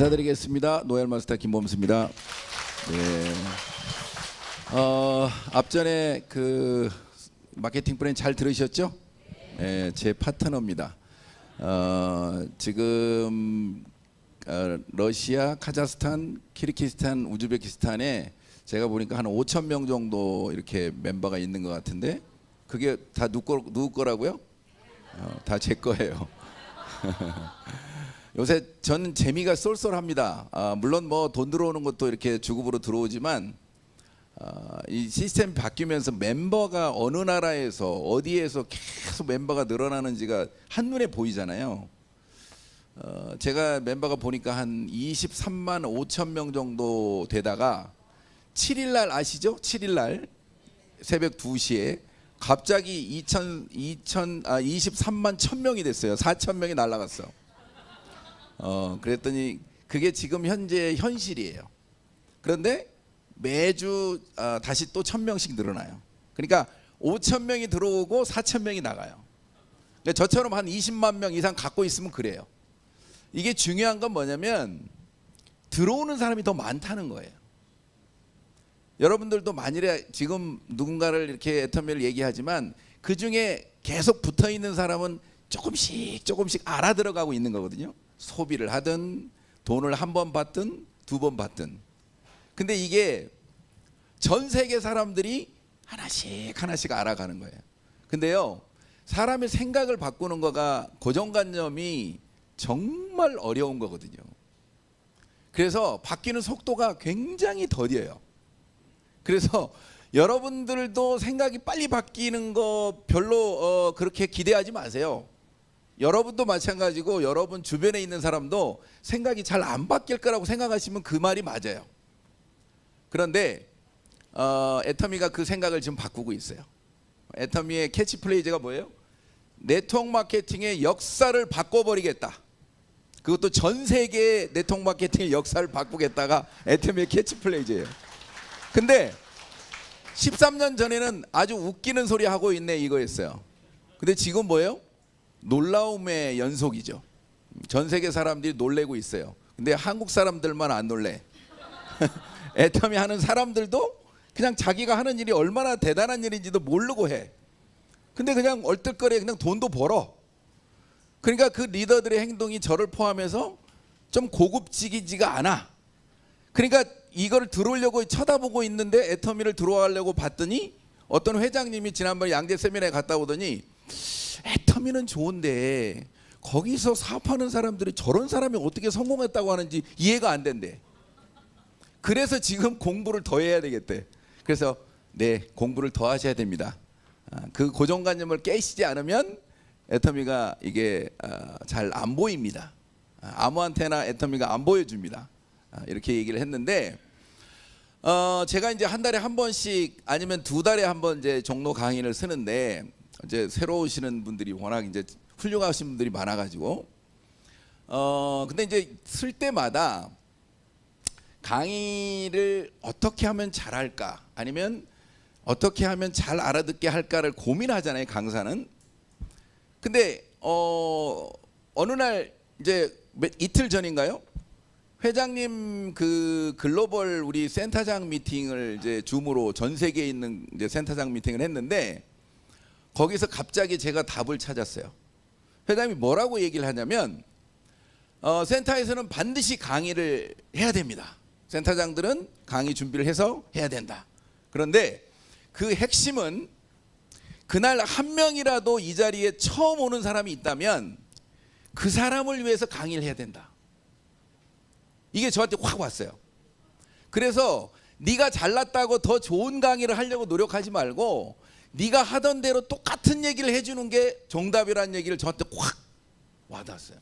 인사드리겠습니다. 노엘 마스터 김범수입니다. 네. 앞전에 그 마케팅 플랜 잘 들으셨죠? 네, 제 파트너입니다. 지금 러시아, 카자흐스탄, 키르기스탄, 우즈베키스탄에 제가 보니까 한 5천 명 정도 이렇게 멤버가 있는 것 같은데 그게 다 누구 거라고요? 다 제 거예요. 요새 저는 재미가 쏠쏠합니다. 물론 뭐 돈 들어오는 것도 이렇게 주급으로 들어오지만 이 시스템이 바뀌면서 멤버가 어느 나라에서 어디에서 계속 멤버가 늘어나는지가 한눈에 보이잖아요. 제가 멤버가 보니까 한 23만 5천 명 정도 되다가 7일 날 아시죠? 7일 날 새벽 2시에 갑자기 23만 1,000명이 됐어요. 4천 명이 날아갔어. 그랬더니 그게 지금 현재 현실이에요. 그런데 매주 다시 또 1,000명씩 늘어나요. 그러니까 5,000명이 들어오고 4,000명이 나가요. 그러니까 저처럼 한 20만 명 이상 갖고 있으면 그래요. 이게 중요한 건 뭐냐면 들어오는 사람이 더 많다는 거예요. 여러분들도 만일에 지금 누군가를 이렇게 애터미를 얘기하지만 그 중에 계속 붙어 있는 사람은 조금씩 알아들어가고 있는 거거든요. 소비를 하든 돈을 한 번 받든 두 번 받든. 근데 이게 전 세계 사람들이 하나씩 알아가는 거예요. 근데요, 사람의 생각을 바꾸는 거가 고정관념이 정말 어려운 거거든요. 그래서 바뀌는 속도가 굉장히 더뎌요. 그래서 여러분들도 생각이 빨리 바뀌는 거 별로 그렇게 기대하지 마세요. 여러분도 마찬가지고 여러분 주변에 있는 사람도 생각이 잘 안 바뀔 거라고 생각하시면 그 말이 맞아요. 그런데 애터미가 그 생각을 지금 바꾸고 있어요. 애터미의 캐치프레이즈가 뭐예요? 네트워크 마케팅의 역사를 바꿔버리겠다. 그것도 전 세계의 네트워크 마케팅의 역사를 바꾸겠다가 애터미의 캐치프레이즈예요. 근데 13년 전에는 아주 웃기는 소리 하고 있네 이거였어요. 근데 지금 뭐예요? 놀라움의 연속이죠. 전 세계 사람들이 놀래고 있어요. 근데 한국 사람들만 안 놀래. 애터미 하는 사람들도 그냥 자기가 하는 일이 얼마나 대단한 일인지도 모르고 해. 근데 그냥 얼떨결에 그냥 돈도 벌어. 그러니까 그 리더들의 행동이 저를 포함해서 좀 고급지기지가 않아. 그러니까 이걸 들어오려고 쳐다보고 있는데 애터미를 들어가려고 봤더니 어떤 회장님이 지난번에 양재 세미나에 갔다 오더니 애터미는 좋은데 거기서 사업하는 사람들이 저런 사람이 어떻게 성공했다고 하는지 이해가 안 된대. 그래서 지금 공부를 더 해야 되겠대. 그래서 네, 공부를 더 하셔야 됩니다. 그 고정관념을 깨시지 않으면 애터미가 이게 잘 안 보입니다. 아무한테나 애터미가 안 보여줍니다. 이렇게 얘기를 했는데 제가 이제 한 달에 한 번씩 아니면 두 달에 한 번 이제 종로 강의를 쓰는데 이제 새로 오시는 분들이 워낙 이제 훌륭하신 분들이 많아가지고 근데 이제 쓸 때마다 강의를 어떻게 하면 잘할까 아니면 어떻게 하면 잘 알아듣게 할까를 고민하잖아요, 강사는. 근데 어느 날 이제 이틀 전인가요? 회장님 그 글로벌 우리 센터장 미팅을 이제 줌으로 전 세계에 있는 이제 센터장 미팅을 했는데 거기서 갑자기 제가 답을 찾았어요. 회장님이 뭐라고 얘기를 하냐면 센터에서는 반드시 강의를 해야 됩니다. 센터장들은 강의 준비를 해서 해야 된다. 그런데 그 핵심은 그날 한 명이라도 이 자리에 처음 오는 사람이 있다면 그 사람을 위해서 강의를 해야 된다. 이게 저한테 확 왔어요. 그래서 네가 잘났다고 더 좋은 강의를 하려고 노력하지 말고 네가 하던 대로 똑같은 얘기를 해주는 게 정답이라는 얘기를 저한테 확 와닿았어요.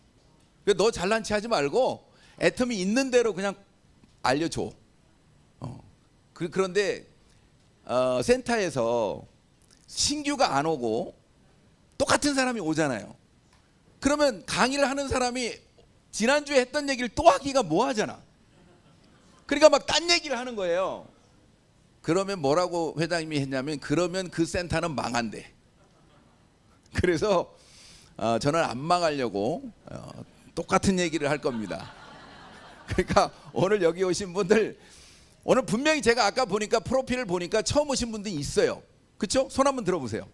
너 잘난 체 하지 말고 애터미 있는 대로 그냥 알려줘. 그런데 센터에서 신규가 안 오고 똑같은 사람이 오잖아요. 그러면 강의를 하는 사람이 지난주에 했던 얘기를 또 하기가 뭐하잖아. 그러니까 막 딴 얘기를 하는 거예요. 그러면 뭐라고 회장님이 했냐면 그러면 그 센터는 망한대. 그래서 저는 안 망하려고 똑같은 얘기를 할 겁니다. 그러니까 오늘 여기 오신 분들, 오늘 분명히 제가 아까 보니까 프로필을 보니까 처음 오신 분들이 있어요. 그렇죠? 손 한번 들어보세요.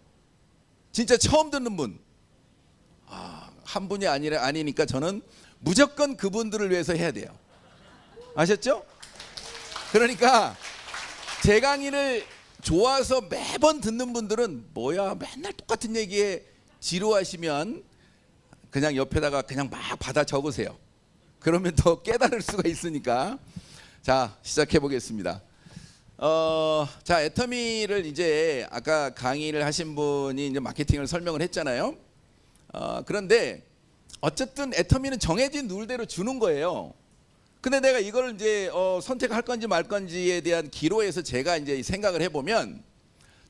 진짜 처음 듣는 분. 한 분이 아니니까 저는 무조건 그분들을 위해서 해야 돼요. 아셨죠? 그러니까 제 강의를 좋아서 매번 듣는 분들은 뭐야 맨날 똑같은 얘기에 지루하시면 그냥 옆에다가 그냥 막 받아 적으세요. 그러면 더 깨달을 수가 있으니까. 자, 시작해 보겠습니다. 자, 애터미를 이제 아까 강의를 하신 분이 이제 마케팅을 설명을 했잖아요. 그런데 어쨌든 애터미는 정해진 룰대로 주는 거예요. 근데 내가 이걸 이제 선택할 건지 말 건지에 대한 기로에서 제가 이제 생각을 해보면,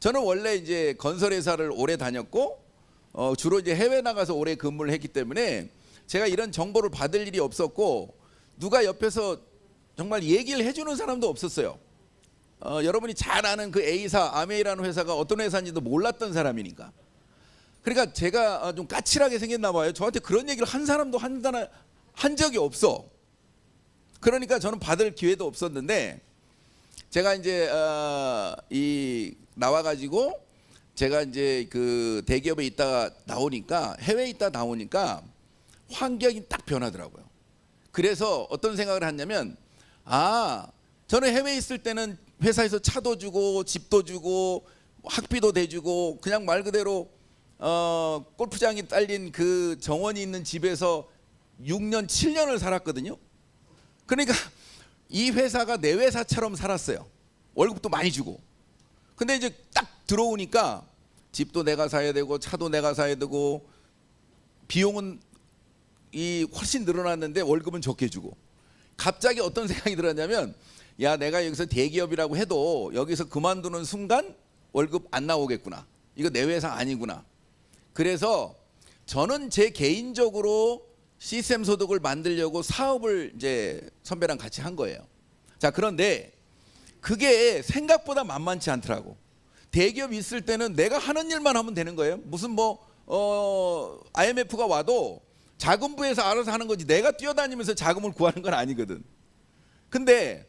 저는 원래 이제 건설회사를 오래 다녔고 주로 이제 해외 나가서 오래 근무를 했기 때문에 제가 이런 정보를 받을 일이 없었고, 누가 옆에서 정말 얘기를 해주는 사람도 없었어요. 여러분이 잘 아는 그 A사, 아메이라는 회사가 어떤 회사인지도 몰랐던 사람이니까. 그러니까 제가 좀 까칠하게 생겼나 봐요. 저한테 그런 얘기를 한 사람도 한 적이 없어. 그러니까 저는 받을 기회도 없었는데, 제가 이제 나와가지고 제가 이제 그 대기업에 있다가 나오니까, 해외에 있다 나오니까 환경이 딱 변하더라고요. 그래서 어떤 생각을 했냐면, 저는 해외에 있을 때는 회사에서 차도 주고 집도 주고 학비도 대주고 그냥 말 그대로 골프장이 딸린 그 정원이 있는 집에서 6년 7년을 살았거든요. 그러니까 이 회사가 내 회사처럼 살았어요. 월급도 많이 주고. 근데 이제 딱 들어오니까 집도 내가 사야 되고 차도 내가 사야 되고 비용은 훨씬 늘어났는데 월급은 적게 주고. 갑자기 어떤 생각이 들었냐면, 야, 내가 여기서 대기업이라고 해도 여기서 그만두는 순간 월급 안 나오겠구나. 이거 내 회사 아니구나. 그래서 저는 제 개인적으로 시스템 소득을 만들려고 사업을 이제 선배랑 같이 한 거예요. 자, 그런데 그게 생각보다 만만치 않더라고. 대기업 있을 때는 내가 하는 일만 하면 되는 거예요. 무슨 IMF가 와도 자금부에서 알아서 하는 거지, 내가 뛰어다니면서 자금을 구하는 건 아니거든. 근데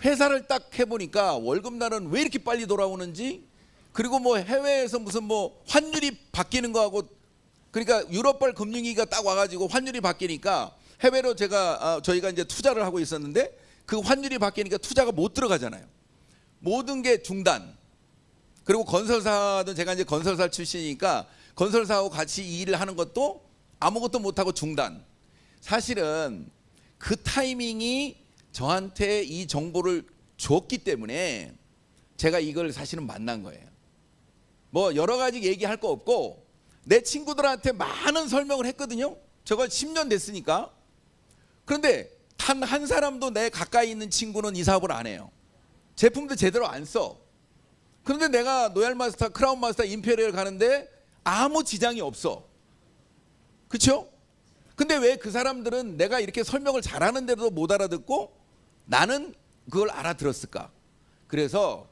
회사를 딱 해보니까 월급날은 왜 이렇게 빨리 돌아오는지, 그리고 해외에서 무슨 환율이 바뀌는 거하고, 그러니까 유럽발 금융위기가 딱 와가지고 환율이 바뀌니까 해외로 저희가 이제 투자를 하고 있었는데, 그 환율이 바뀌니까 투자가 못 들어가잖아요. 모든 게 중단. 그리고 건설사도 제가 이제 건설사 출신이니까 건설사하고 같이 이 일을 하는 것도 아무것도 못하고 중단. 사실은 그 타이밍이 저한테 이 정보를 줬기 때문에 제가 이걸 사실은 만난 거예요. 여러 가지 얘기할 거 없고 내 친구들한테 많은 설명을 했거든요. 저거 10년 됐으니까. 그런데 단 한 사람도 내 가까이 있는 친구는 이 사업을 안 해요. 제품도 제대로 안 써. 그런데 내가 노얄마스터, 크라운마스터, 임페리얼 가는데 아무 지장이 없어. 그렇죠? 근데 왜 그 사람들은 내가 이렇게 설명을 잘하는데도 못 알아듣고 나는 그걸 알아들었을까? 그래서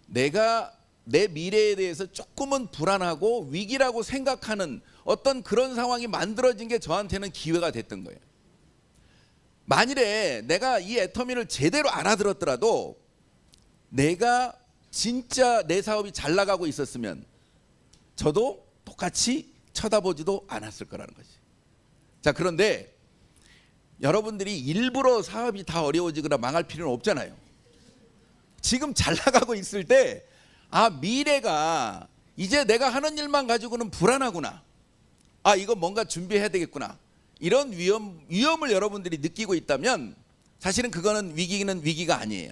내가 내 미래에 대해서 조금은 불안하고 위기라고 생각하는 어떤 그런 상황이 만들어진 게 저한테는 기회가 됐던 거예요. 만일에 내가 이 애터미를 제대로 알아들었더라도 내가 진짜 내 사업이 잘 나가고 있었으면 저도 똑같이 쳐다보지도 않았을 거라는 거지. 자, 그런데 여러분들이 일부러 사업이 다 어려워지거나 망할 필요는 없잖아요. 지금 잘 나가고 있을 때 미래가 이제 내가 하는 일만 가지고는 불안하구나. 이거 뭔가 준비해야 되겠구나. 이런 위험을 여러분들이 느끼고 있다면 사실은 그거는 위기는 위기가 아니에요.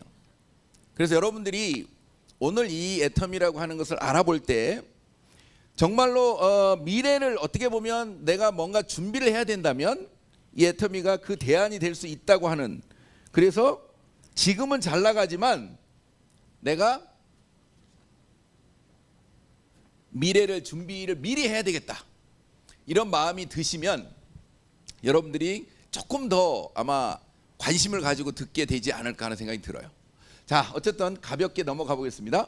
그래서 여러분들이 오늘 이 애터미라고 하는 것을 알아볼 때 정말로 미래를 어떻게 보면 내가 뭔가 준비를 해야 된다면 이 애터미가 그 대안이 될 수 있다고 하는, 그래서 지금은 잘 나가지만 내가 미래를 준비를 미리 해야 되겠다, 이런 마음이 드시면 여러분들이 조금 더 아마 관심을 가지고 듣게 되지 않을까 하는 생각이 들어요. 자, 어쨌든 가볍게 넘어가 보겠습니다.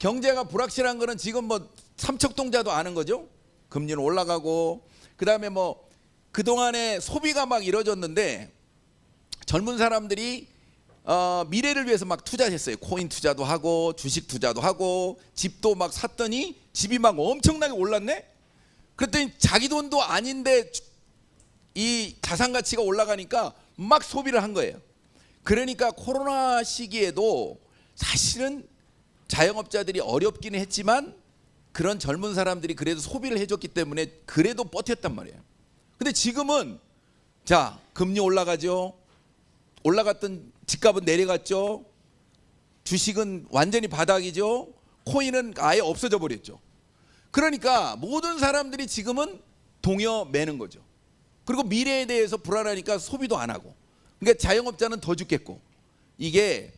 경제가 불확실한 거는 지금 삼척동자도 아는 거죠. 금리는 올라가고, 그 다음에 그동안에 소비가 막 이루어졌는데 젊은 사람들이 미래를 위해서 막 투자했어요. 코인 투자도 하고 주식 투자도 하고 집도 막 샀더니 집이 막 엄청나게 올랐네. 그랬더니 자기 돈도 아닌데 이 자산 가치가 올라가니까 막 소비를 한 거예요. 그러니까 코로나 시기에도 사실은 자영업자들이 어렵기는 했지만 그런 젊은 사람들이 그래도 소비를 해줬기 때문에 그래도 버텼단 말이에요. 근데 지금은 자, 금리 올라가죠. 올라갔던 집값은 내려갔죠. 주식은 완전히 바닥이죠. 코인은 아예 없어져 버렸죠. 그러니까 모든 사람들이 지금은 동요 매는 거죠. 그리고 미래에 대해서 불안하니까 소비도 안 하고. 그러니까 자영업자는 더 죽겠고. 이게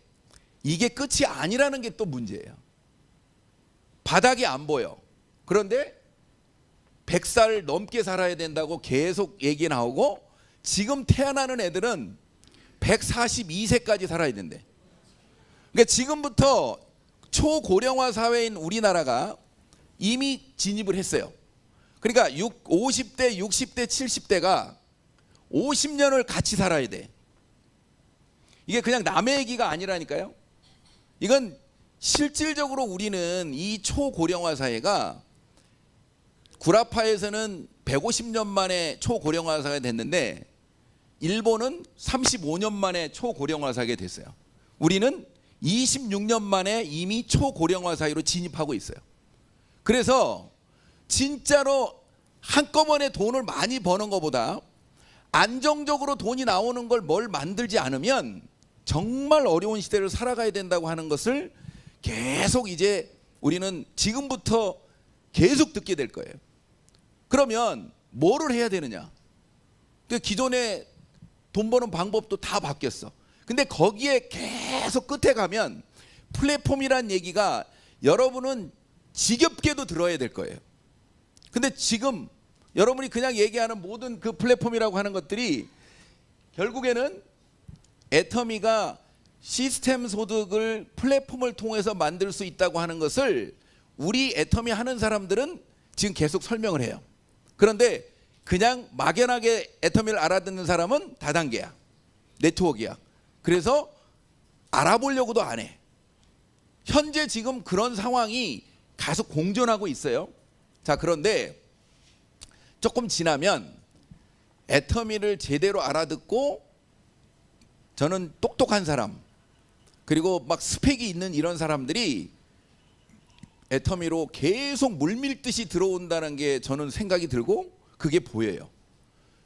끝이 아니라는 게 또 문제예요. 바닥이 안 보여. 그런데 100살 넘게 살아야 된다고 계속 얘기 나오고 지금 태어나는 애들은 142세까지 살아야 된대. 그러니까 지금부터 초고령화 사회인 우리나라가 이미 진입을 했어요. 그러니까 50대, 60대, 70대가 50년을 같이 살아야 돼. 이게 그냥 남의 얘기가 아니라니까요. 이건 실질적으로 우리는 이 초고령화 사회가 구라파에서는 150년 만에 초고령화 사회가 됐는데 일본은 35년 만에 초고령화 사회가 됐어요. 우리는 26년 만에 이미 초고령화 사회로 진입하고 있어요. 그래서 진짜로 한꺼번에 돈을 많이 버는 것보다 안정적으로 돈이 나오는 걸 뭘 만들지 않으면 정말 어려운 시대를 살아가야 된다고 하는 것을 계속 이제 우리는 지금부터 계속 듣게 될 거예요. 그러면 뭐를 해야 되느냐? 기존에 돈 버는 방법도 다 바뀌었어. 근데 거기에 계속 끝에 가면 플랫폼이란 얘기가 여러분은 지겹게도 들어야 될 거예요. 근데 지금 여러분이 그냥 얘기하는 모든 그 플랫폼이라고 하는 것들이 결국에는 애터미가 시스템 소득을 플랫폼을 통해서 만들 수 있다고 하는 것을 우리 애터미 하는 사람들은 지금 계속 설명을 해요. 그런데 그냥 막연하게 애터미를 알아듣는 사람은 다단계야. 네트워크야. 그래서 알아보려고도 안 해. 현재 지금 그런 상황이 계속 공존하고 있어요. 자, 그런데 조금 지나면 애터미를 제대로 알아듣고 저는 똑똑한 사람 그리고 막 스펙이 있는 이런 사람들이 애터미로 계속 물밀듯이 들어온다는 게 저는 생각이 들고 그게 보여요.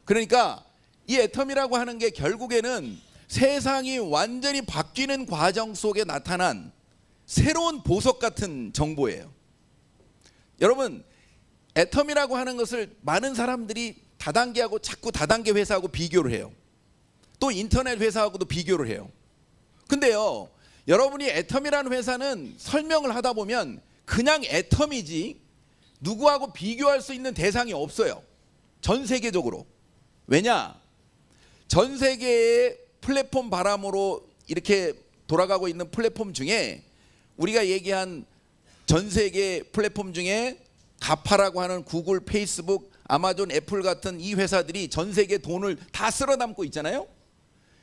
그러니까 이 애터미라고 하는 게 결국에는 세상이 완전히 바뀌는 과정 속에 나타난 새로운 보석 같은 정보예요. 여러분, 애터미라고 하는 것을 많은 사람들이 다단계하고 자꾸 다단계 회사하고 비교를 해요. 또 인터넷 회사하고도 비교를 해요. 근데요, 여러분이 애터미라는 회사는 설명을 하다 보면 그냥 애터미지 누구하고 비교할 수 있는 대상이 없어요. 전 세계적으로. 왜냐? 전 세계의 플랫폼 바람으로 이렇게 돌아가고 있는 플랫폼 중에 우리가 얘기한 전 세계 플랫폼 중에 가파라고 하는 구글, 페이스북, 아마존, 애플 같은 이 회사들이 전 세계 돈을 다 쓸어 담고 있잖아요.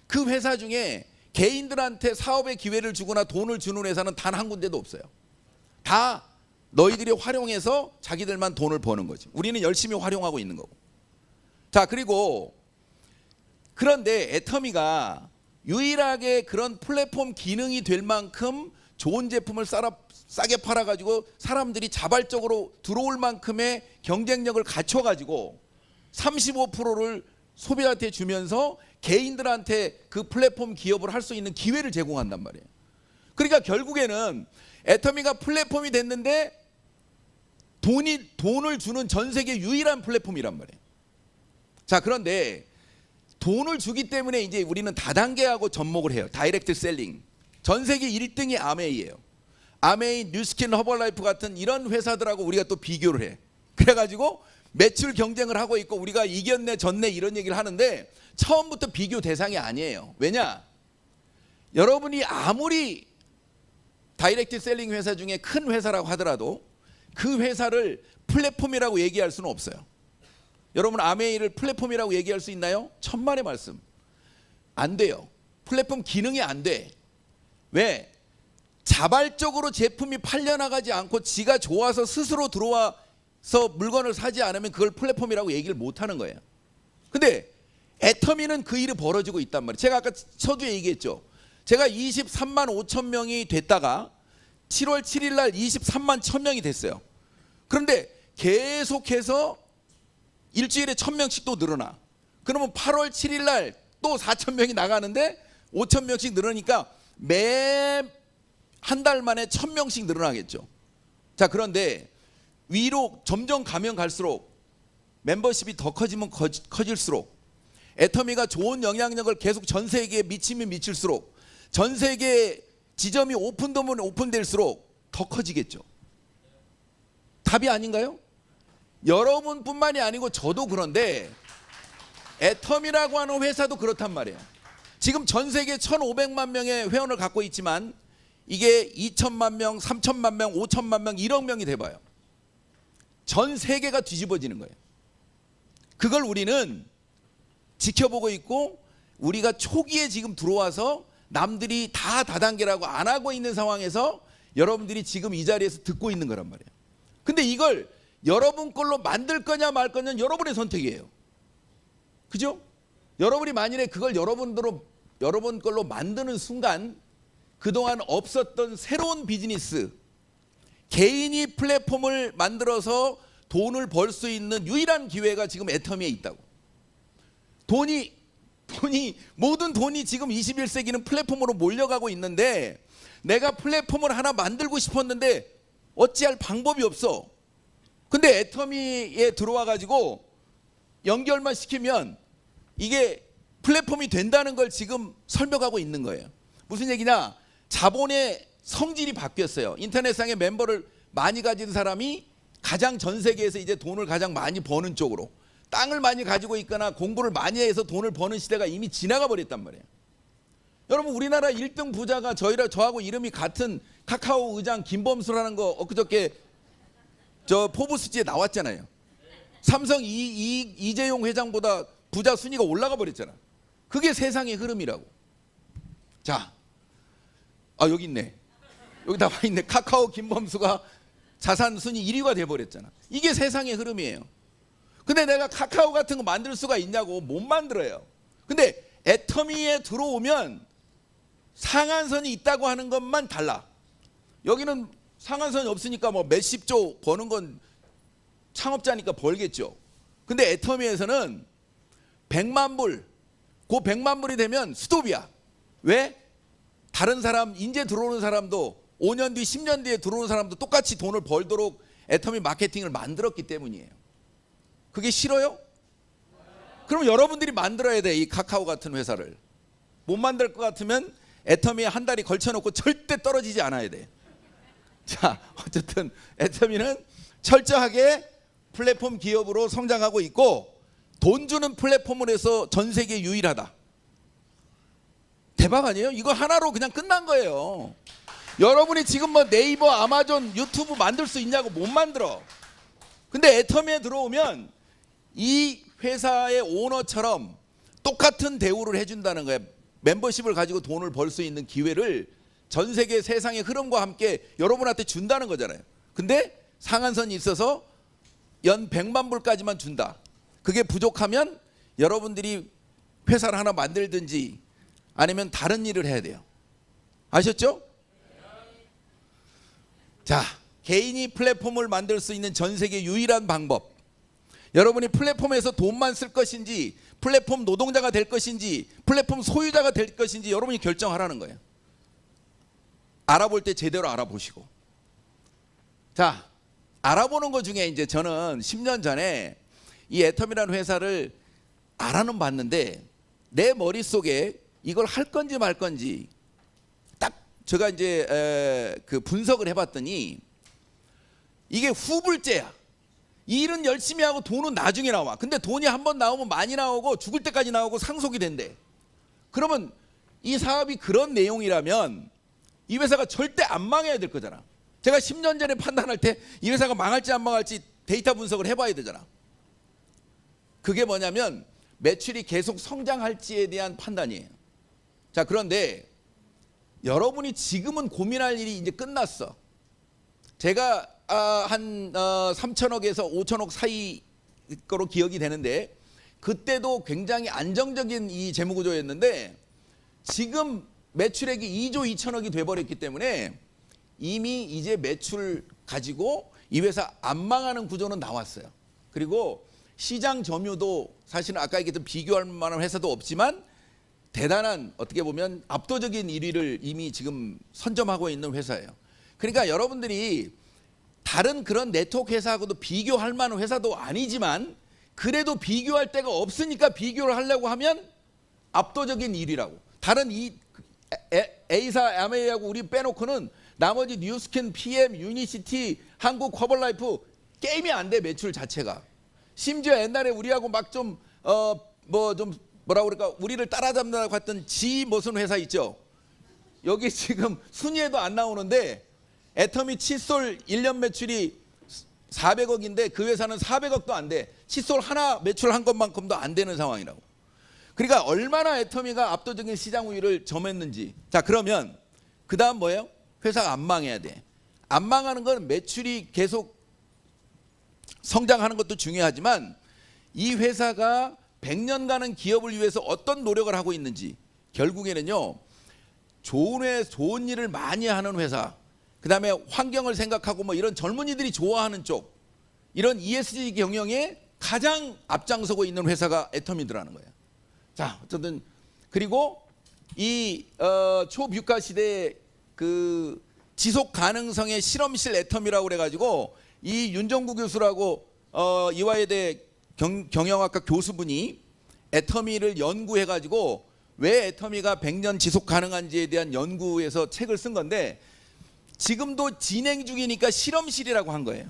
그 회사 중에 개인들한테 사업의 기회를 주거나 돈을 주는 회사는 단 한 군데도 없어요. 다 너희들이 활용해서 자기들만 돈을 버는 거지. 우리는 열심히 활용하고 있는 거고. 자, 그리고 그런데 애터미가 유일하게 그런 플랫폼 기능이 될 만큼 좋은 제품을 싸게 팔아가지고 사람들이 자발적으로 들어올 만큼의 경쟁력을 갖춰가지고 35%를 소비자한테 주면서 개인들한테 그 플랫폼 기업을 할 수 있는 기회를 제공한단 말이에요. 그러니까 결국에는 애터미가 플랫폼이 됐는데 돈을 주는 전 세계 유일한 플랫폼이란 말이에요. 자, 그런데 돈을 주기 때문에 이제 우리는 다단계하고 접목을 해요. 다이렉트 셀링. 전 세계 1등이 아메이예요. 아메이, 뉴스킨, 허벌라이프 같은 이런 회사들하고 우리가 또 비교를 해. 그래가지고 매출 경쟁을 하고 있고 우리가 이겼네 졌네 이런 얘기를 하는데 처음부터 비교 대상이 아니에요. 왜냐? 여러분이 아무리 다이렉트 셀링 회사 중에 큰 회사라고 하더라도 그 회사를 플랫폼이라고 얘기할 수는 없어요. 여러분 아메이를 플랫폼이라고 얘기할 수 있나요? 천만의 말씀. 안 돼요. 플랫폼 기능이 안 돼. 왜? 자발적으로 제품이 팔려나가지 않고 지가 좋아서 스스로 들어와서 물건을 사지 않으면 그걸 플랫폼이라고 얘기를 못 하는 거예요. 근데 애터미는 그 일이 벌어지고 있단 말이에요. 제가 아까 서두에 얘기했죠. 제가 23만 5천 명이 됐다가 7월 7일 날 23만 1,000명이 됐어요. 그런데 계속해서 일주일에 1,000명씩 또 늘어나. 그러면 8월 7일 날 또 4,000명이 나가는데 5,000명씩 늘으니까 매 한 달 만에 1,000명씩 늘어나겠죠. 자, 그런데 위로 점점 가면 갈수록 멤버십이 더 커지면 커질수록 애터미가 좋은 영향력을 계속 전 세계에 미치면 미칠수록 전 세계 지점이 오픈되면 오픈될수록 더 커지겠죠. 답이 아닌가요? 여러분뿐만이 아니고 저도 그런데 애터미라고 하는 회사도 그렇단 말이에요. 지금 전 세계 1,500만 명의 회원을 갖고 있지만 이게 2천만 명, 3천만 명, 5천만 명, 1억 명이 돼봐요. 전 세계가 뒤집어지는 거예요. 그걸 우리는 지켜보고 있고 우리가 초기에 지금 들어와서 남들이 다 다단계라고 안 하고 있는 상황에서 여러분들이 지금 이 자리에서 듣고 있는 거란 말이에요. 근데 이걸 여러분 걸로 만들 거냐 말 거냐는 여러분의 선택이에요. 그죠? 여러분이 만일에 그걸 여러분 걸로 만드는 순간 그동안 없었던 새로운 비즈니스, 개인이 플랫폼을 만들어서 돈을 벌 수 있는 유일한 기회가 지금 애터미에 있다고. 모든 돈이 지금 21세기는 플랫폼으로 몰려가고 있는데 내가 플랫폼을 하나 만들고 싶었는데 어찌할 방법이 없어. 근데 애터미에 들어와 가지고 연결만 시키면 이게 플랫폼이 된다는 걸 지금 설명하고 있는 거예요. 무슨 얘기냐? 자본의 성질이 바뀌었어요. 인터넷상에 멤버를 많이 가진 사람이 가장 전 세계에서 이제 돈을 가장 많이 버는 쪽으로, 땅을 많이 가지고 있거나 공부를 많이 해서 돈을 버는 시대가 이미 지나가 버렸단 말이에요. 여러분, 우리나라 1등 부자가 저하고 이름이 같은 카카오 의장 김범수라는 거 엊그저께 저 포브스지에 나왔잖아요. 삼성 이재용 회장보다 부자 순위가 올라가 버렸잖아. 그게 세상의 흐름이라고. 자, 여기 있네. 여기 나와 있네. 카카오 김범수가 자산 순위 1위가 돼버렸잖아. 이게 세상의 흐름이에요. 근데 내가 카카오 같은 거 만들 수가 있냐고. 못 만들어요. 근데 애터미에 들어오면 상한선이 있다고 하는 것만 달라. 여기는 상한선이 없으니까 뭐 몇십 조 버는 건 창업자니까 벌겠죠. 근데 애터미에서는 100만 불, 그 100만 불이 되면 스톱이야. 왜? 다른 사람, 이제 들어오는 사람도 5년 뒤, 10년 뒤에 들어오는 사람도 똑같이 돈을 벌도록 애터미 마케팅을 만들었기 때문이에요. 그게 싫어요? 그럼 여러분들이 만들어야 돼. 이 카카오 같은 회사를. 못 만들 것 같으면 애터미에 한 달이 걸쳐놓고 절대 떨어지지 않아야 돼. 자, 어쨌든 애터미는 철저하게 플랫폼 기업으로 성장하고 있고 돈 주는 플랫폼을 해서 전 세계 유일하다. 대박 아니에요? 이거 하나로 그냥 끝난 거예요. 여러분이 지금 뭐 네이버, 아마존, 유튜브 만들 수 있냐고. 못 만들어. 근데 애터미에 들어오면 이 회사의 오너처럼 똑같은 대우를 해준다는 거예요. 멤버십을 가지고 돈을 벌 수 있는 기회를 전 세계 세상의 흐름과 함께 여러분한테 준다는 거잖아요. 근데 상한선이 있어서 연 100만 불까지만 준다. 그게 부족하면 여러분들이 회사를 하나 만들든지 아니면 다른 일을 해야 돼요. 아셨죠? 자, 개인이 플랫폼을 만들 수 있는 전 세계 유일한 방법. 여러분이 플랫폼에서 돈만 쓸 것인지 플랫폼 노동자가 될 것인지 플랫폼 소유자가 될 것인지 여러분이 결정하라는 거예요. 알아볼 때 제대로 알아보시고. 자, 알아보는 것 중에 이제 저는 10년 전에 이 애터미라는 회사를 알아는 봤는데 내 머릿속에 이걸 할 건지 말 건지 딱 제가 이제 그 분석을 해봤더니 이게 후불제야. 일은 열심히 하고 돈은 나중에 나와. 근데 돈이 한번 나오면 많이 나오고 죽을 때까지 나오고 상속이 된대. 그러면 이 사업이 그런 내용이라면 이 회사가 절대 안 망해야 될 거잖아. 제가 10년 전에 판단할 때 이 회사가 망할지 안 망할지 데이터 분석을 해봐야 되잖아. 그게 뭐냐면 매출이 계속 성장할지에 대한 판단이에요. 자, 그런데 여러분이 지금은 고민할 일이 이제 끝났어. 제가 한 3천억에서 5천억 사이 거로 기억이 되는데, 그때도 굉장히 안정적인 이 재무구조였는데 지금 매출액이 2조 2천억이 돼버렸기 때문에 이미 이제 매출 가지고 이 회사 안 망하는 구조는 나왔어요. 그리고 시장 점유도 사실은 아까 얘기했던 비교할 만한 회사도 없지만 대단한, 어떻게 보면 압도적인 1위를 이미 지금 선점하고 있는 회사예요. 그러니까 여러분들이 다른 그런 네트워크 회사하고도 비교할 만한 회사도 아니지만 그래도 비교할 데가 없으니까 비교를 하려고 하면 압도적인 1위라고. 다른 이 A사, 아메이하고 우리 빼놓고는 나머지 뉴스킨, PM, 유니시티, 한국 커버라이프 게임이 안 돼, 매출 자체가. 심지어 옛날에 우리하고 막 좀 뭐라 그럴까, 우리를 따라잡는다고 했던 지 무슨 회사 있죠. 여기 지금 순위에도 안 나오는데 애터미 칫솔 1년 매출이 400억인데 그 회사는 400억도 안 돼. 칫솔 하나 매출한 것만큼도 안 되는 상황이라고. 그러니까 얼마나 애터미가 압도적인 시장 우위를 점했는지. 자, 그러면 그 다음 뭐예요? 회사가 안 망해야 돼. 안 망하는 건 매출이 계속 성장하는 것도 중요하지만 이 회사가 100년간은 기업을 위해서 어떤 노력을 하고 있는지. 결국에는요, 좋은 일을 많이 하는 회사, 그 다음에 환경을 생각하고 뭐 이런 젊은이들이 좋아하는 쪽, 이런 ESG 경영에 가장 앞장서고 있는 회사가 애터미더라는 거예요. 자, 어쨌든 그리고 이 초뷰가 시대 그 지속 가능성의 실험실 애터미라고 그래가지고 이 윤정구 교수라고 이화여대 경영학과 교수분이 애터미를 연구해가지고 왜 애터미가 100년 지속 가능한지에 대한 연구에서 책을 쓴 건데 지금도 진행 중이니까 실험실이라고 한 거예요.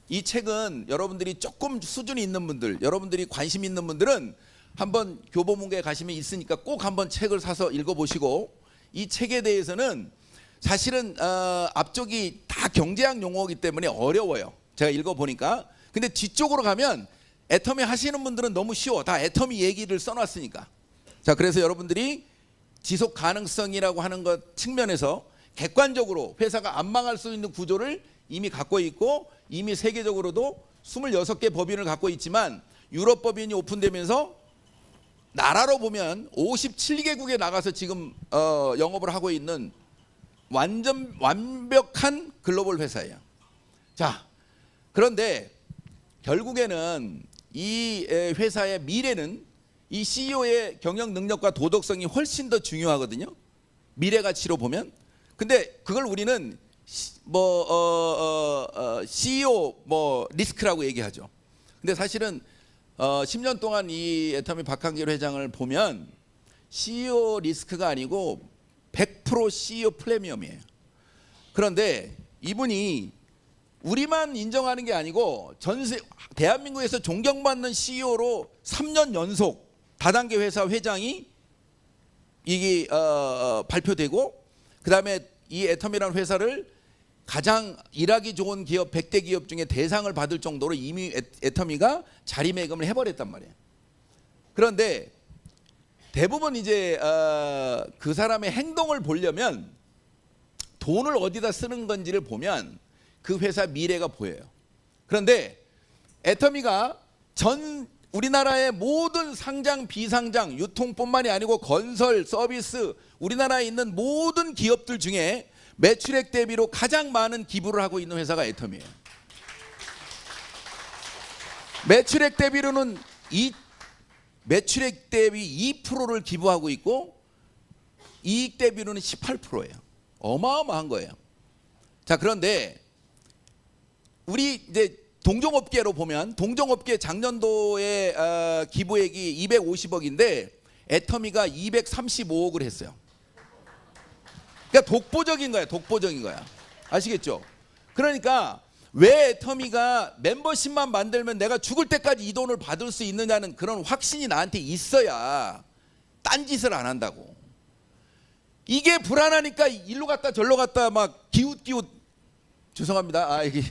이 책은 여러분들이 조금 수준이 있는 분들, 여러분들이 관심 있는 분들은 한번 교보문고에 가시면 있으니까 꼭 한번 책을 사서 읽어보시고, 이 책에 대해서는 사실은 앞쪽이 다 경제학 용어이기 때문에 어려워요. 제가 읽어보니까. 근데 뒤쪽으로 가면 애터미 하시는 분들은 너무 쉬워. 다 애터미 얘기를 써놨으니까. 자, 그래서 여러분들이 지속 가능성이라고 하는 것 측면에서 객관적으로 회사가 안 망할 수 있는 구조를 이미 갖고 있고, 이미 세계적으로도 26개 법인을 갖고 있지만 유럽 법인이 오픈되면서 나라로 보면 57개국에 나가서 지금 영업을 하고 있는 완전 완벽한 글로벌 회사예요. 자, 그런데 결국에는 이 회사의 미래는 이 CEO의 경영 능력과 도덕성이 훨씬 더 중요하거든요. 미래 가치로 보면. 근데 그걸 우리는 CEO 리스크라고 얘기하죠. 근데 사실은 10년 동안 이 애터미 박한길 회장을 보면 CEO 리스크가 아니고 100% CEO 프리미엄이에요. 그런데 이분이 우리만 인정하는 게 아니고 대한민국에서 존경받는 CEO로 3년 연속 다단계 회사 회장이 이게 발표되고, 그 다음에 이 애터미라는 회사를 가장 일하기 좋은 기업 100대 기업 중에 대상을 받을 정도로 이미 애터미가 자리매김을 해버렸단 말이에요. 그런데 대부분 이제 그 사람의 행동을 보려면 돈을 어디다 쓰는 건지를 보면 그 회사 미래가 보여요. 그런데 애터미가 전 우리나라의 모든 상장, 비상장, 유통뿐만이 아니고 건설, 서비스, 우리나라에 있는 모든 기업들 중에 매출액 대비로 가장 많은 기부를 하고 있는 회사가 애터미예요. 매출액 대비로는 매출액 대비 2%를 기부하고 있고 이익 대비로는 18%예요. 어마어마한 거예요. 자, 그런데 우리 이제 동종업계로 보면 동종업계 작년도에 기부액이 250억인데 애터미가 235억을 했어요. 그러니까 독보적인 거야, 독보적인 거야. 아시겠죠? 그러니까 왜 애터미가 멤버십만 만들면 내가 죽을 때까지 이 돈을 받을 수 있느냐는 그런 확신이 나한테 있어야 딴짓을 안 한다고. 이게 불안하니까 일로 갔다 절로 갔다 막 기웃기웃. 죄송합니다. 이게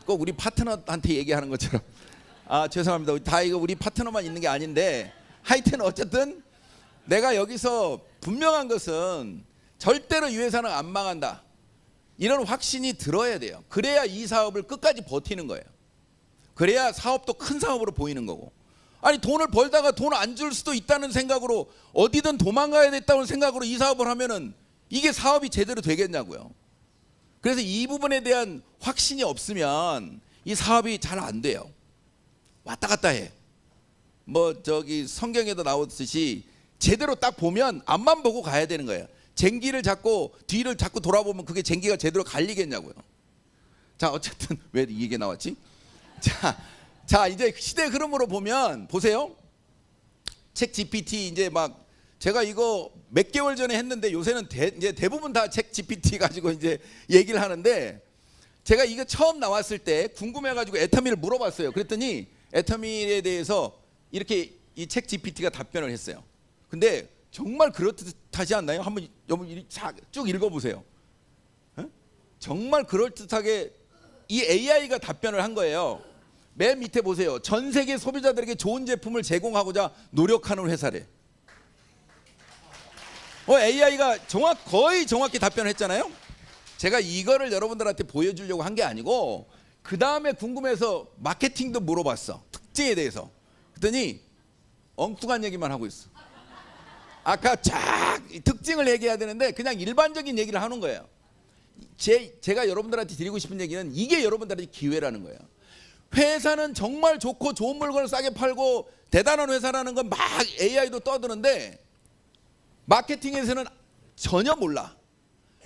꼭 우리 파트너한테 얘기하는 것처럼. 죄송합니다. 다 이거 우리 파트너만 있는 게 아닌데 하여튼 어쨌든 내가 여기서 분명한 것은 절대로 이 회사는 안 망한다, 이런 확신이 들어야 돼요. 그래야 이 사업을 끝까지 버티는 거예요. 그래야 사업도 큰 사업으로 보이는 거고. 아니 돈을 벌다가 돈 안 줄 수도 있다는 생각으로, 어디든 도망가야 됐다는 생각으로 이 사업을 하면은 이게 사업이 제대로 되겠냐고요. 그래서 이 부분에 대한 확신이 없으면 이 사업이 잘 안 돼요. 왔다 갔다 해. 뭐 저기 성경에도 나오듯이 제대로 딱 보면 앞만 보고 가야 되는 거예요. 쟁기를 잡고 뒤를 자꾸 돌아보면 그게 쟁기가 제대로 갈리겠냐고요. 자, 어쨌든 왜 이 얘기 나왔지? 자 이제 시대 흐름으로 보면 보세요. 책 GPT 이제 막 제가 이거 몇 개월 전에 했는데 요새는 이제 대부분 다 책 GPT 가지고 이제 얘기를 하는데, 제가 이거 처음 나왔을 때 궁금해가지고 애터미를 물어봤어요. 그랬더니 애터미에 대해서 이렇게 이 책 GPT가 답변을 했어요. 근데 정말 그럴듯하지 않나요? 한번 여러분 쭉 읽어보세요. 정말 그럴듯하게 이 AI가 답변을 한 거예요. 맨 밑에 보세요. 전 세계 소비자들에게 좋은 제품을 제공하고자 노력하는 회사래. AI가 거의 정확히 답변을 했잖아요. 제가 이거를 여러분들한테 보여주려고 한 게 아니고, 그 다음에 궁금해서 마케팅도 물어봤어. 특징에 대해서. 그랬더니 엉뚱한 얘기만 하고 있어. 아까 쫙 특징을 얘기해야 되는데 그냥 일반적인 얘기를 하는 거예요. 제가 여러분들한테 드리고 싶은 얘기는 이게 여러분들한테 기회라는 거예요. 회사는 정말 좋고 좋은 물건을 싸게 팔고 대단한 회사라는 건 막 AI도 떠드는데 마케팅에서는 전혀 몰라.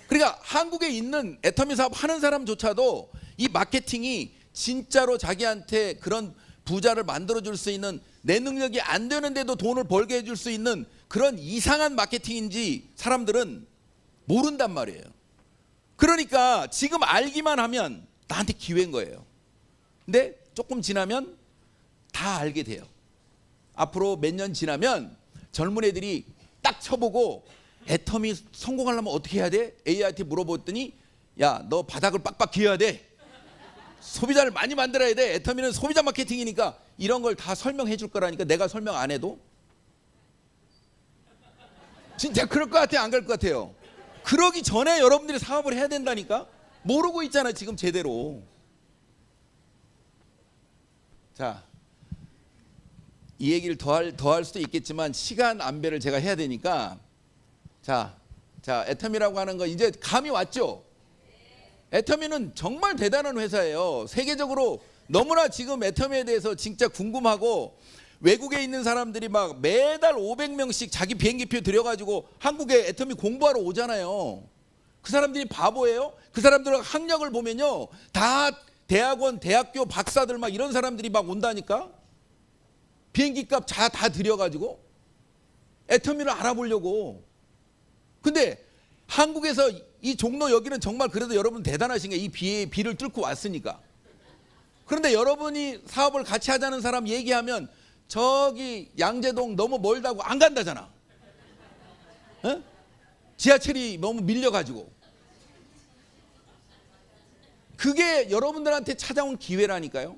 그러니까 한국에 있는 애터미 사업 하는 사람조차도 이 마케팅이 진짜로 자기한테 그런 부자를 만들어줄 수 있는, 내 능력이 안 되는데도 돈을 벌게 해줄 수 있는 그런 이상한 마케팅인지 사람들은 모른단 말이에요. 그러니까 지금 알기만 하면 나한테 기회인 거예요. 근데 조금 지나면 다 알게 돼요. 앞으로 몇 년 지나면 젊은 애들이 딱 쳐보고 애터미 성공하려면 어떻게 해야 돼? AI한테 물어봤더니 야, 너 바닥을 빡빡 기어야 돼. 소비자를 많이 만들어야 돼. 애터미는 소비자 마케팅이니까 이런 걸 다 설명해 줄 거라니까 내가 설명 안 해도. 진짜 그럴 것 같아요? 안 그럴 것 같아요? 그러기 전에 여러분들이 사업을 해야 된다니까? 모르고 있잖아 지금 제대로. 자, 이 얘기를 더 할 수도 있겠지만 시간 안배를 제가 해야 되니까, 자 애터미라고 하는 거 이제 감이 왔죠? 애터미는 정말 대단한 회사예요. 세계적으로 너무나 지금 애터미에 대해서 진짜 궁금하고, 외국에 있는 사람들이 막 매달 500명씩 자기 비행기표 들여가지고 한국에 애터미 공부하러 오잖아요. 그 사람들이 바보예요? 그 사람들 학력을 보면요, 다 대학원, 대학교 박사들 막 이런 사람들이 막 온다니까. 비행기 값 다 들여가지고 애터미를 알아보려고. 근데 한국에서 이 종로 여기는 정말 그래도 여러분 대단하신 게 이 비를 뚫고 왔으니까. 그런데 여러분이 사업을 같이 하자는 사람 얘기하면 저기 양재동 너무 멀다고 안 간다잖아. 에? 지하철이 너무 밀려가지고. 그게 여러분들한테 찾아온 기회라니까요.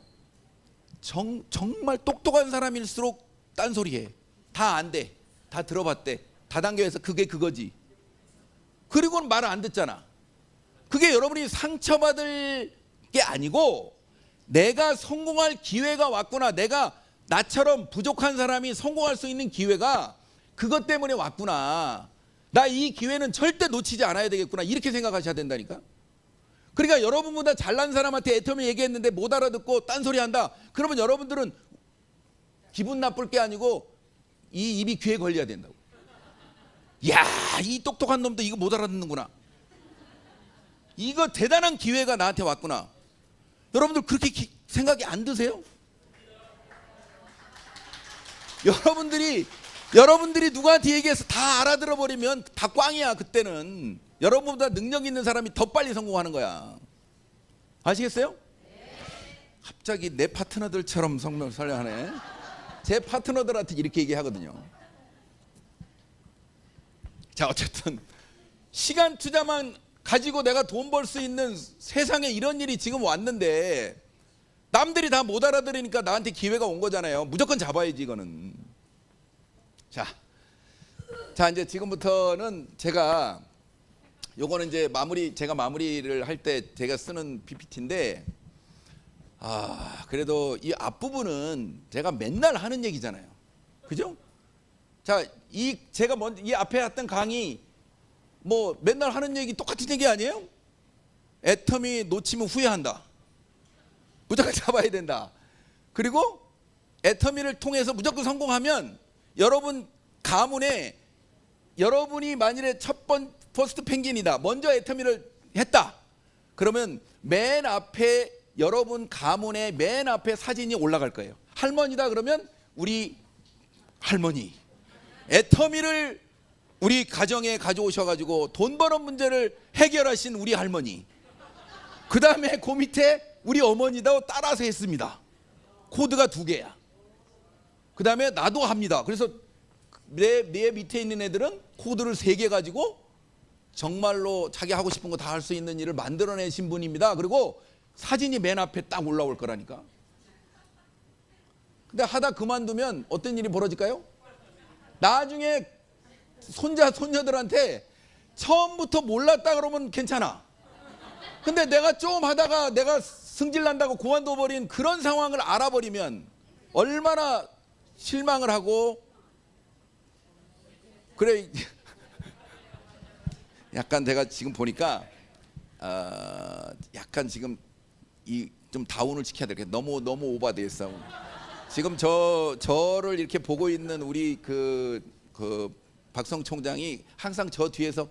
정말 똑똑한 사람일수록 딴소리해. 다 안 돼. 다 들어봤대. 다단계에서 그게 그거지. 그리고는 말을 안 듣잖아. 그게 여러분이 상처받을 게 아니고, 내가 성공할 기회가 왔구나, 내가 나처럼 부족한 사람이 성공할 수 있는 기회가 그것 때문에 왔구나, 나 이 기회는 절대 놓치지 않아야 되겠구나, 이렇게 생각하셔야 된다니까. 그러니까 여러분보다 잘난 사람한테 애터미 얘기했는데 못 알아듣고 딴소리 한다, 그러면 여러분들은 기분 나쁠 게 아니고 이 입이 귀에 걸려야 된다고. 야, 이 똑똑한 놈도 이거 못 알아듣는구나, 이거 대단한 기회가 나한테 왔구나. 여러분들 그렇게 생각이 안 드세요? 여러분들이 누구한테 얘기해서 다 알아들어 버리면 다 꽝이야. 그때는 여러분보다 능력 있는 사람이 더 빨리 성공하는 거야. 아시겠어요? 갑자기 내 파트너들처럼 설명하네. 제 파트너들한테 이렇게 얘기하거든요. 자, 어쨌든 시간 투자만 가지고 내가 돈 벌 수 있는 세상에 이런 일이 지금 왔는데 남들이 다 못 알아들으니까 나한테 기회가 온 거잖아요. 무조건 잡아야지 이거는. 자, 자, 이제 지금부터는 제가 요거는 이제 제가 마무리를 할 때 제가 쓰는 PPT인데, 그래도 이 앞부분은 제가 맨날 하는 얘기잖아요. 그죠? 자, 제가 먼저 이 앞에 했던 강의 뭐 맨날 하는 얘기 똑같은 얘기 아니에요? 애터미 놓치면 후회한다. 무조건 잡아야 된다. 그리고 애터미를 통해서 무조건 성공하면 여러분 가문에 여러분이 만일에 퍼스트 펭귄이다. 먼저 애터미를 했다. 그러면 맨 앞에 여러분 가문의 맨 앞에 사진이 올라갈 거예요. 할머니다 그러면 우리 할머니. 애터미를 우리 가정에 가져오셔가지고 돈 버는 문제를 해결하신 우리 할머니. 그 다음에 그 밑에 우리 어머니도 따라서 했습니다. 코드가 2개야. 그 다음에 나도 합니다. 그래서 내 밑에 있는 애들은 코드를 3개 가지고 정말로 자기 하고 싶은 거 다 할 수 있는 일을 만들어내신 분입니다. 그리고 사진이 맨 앞에 딱 올라올 거라니까. 근데 하다 그만두면 어떤 일이 벌어질까요? 나중에 손자 손녀들한테 처음부터 몰랐다 그러면 괜찮아. 근데 내가 좀 하다가 내가 승질 난다고 그만둬 버린 그런 상황을 알아버리면 얼마나 실망을 하고. 그래. 약간 제가 지금 보니까 약간 지금 좀 다운을 시켜야 될 게 너무 오버돼 있어. 지금 저를 이렇게 보고 있는 우리 그 박성 총장이 항상 저 뒤에서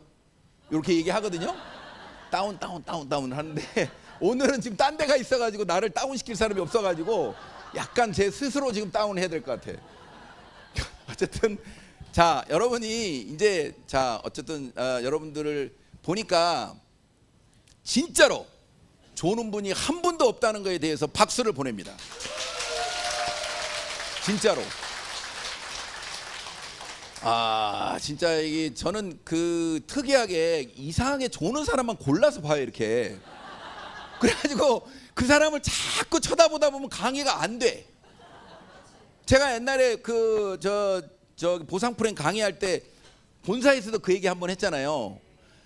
이렇게 얘기하거든요. 다운 하는데 오늘은 지금 딴 데가 있어가지고 나를 다운시킬 사람이 없어가지고 약간 제 스스로 지금 다운해야 될 것 같아. 어쨌든 자, 여러분이 이제 어쨌든 여러분들을 보니까 진짜로 조는 분이 한 분도 없다는 것에 대해서 박수를 보냅니다. 진짜로. 진짜 이게 저는 특이하게 이상하게 조는 사람만 골라서 봐요, 이렇게. 그래가지고 그 사람을 자꾸 쳐다보다 보면 강의가 안 돼. 제가 옛날에 보상 프레임 강의할 때 본사에서도 그 얘기 한번 했잖아요.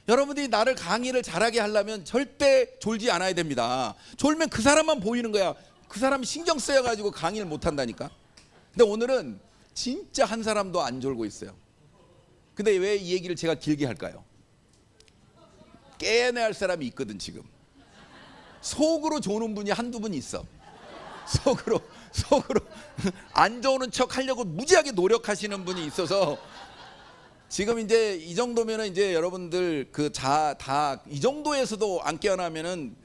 여러분들이 나를 강의를 잘하게 하려면 절대 졸지 않아야 됩니다. 졸면 그 사람만 보이는 거야. 그 사람이 신경 쓰여가지고 강의를 못 한다니까. 근데 오늘은 진짜 한 사람도 안 졸고 있어요. 근데 왜 이 얘기를 제가 길게 할까요? 깨어내야 할 사람이 있거든. 지금 속으로 조는 분이 한두 분 있어. 속으로 안 좋은 척 하려고 무지하게 노력하시는 분이 있어서 지금 이제 이 정도면은 이제 여러분들 다 이 정도에서도 안 깨어나면은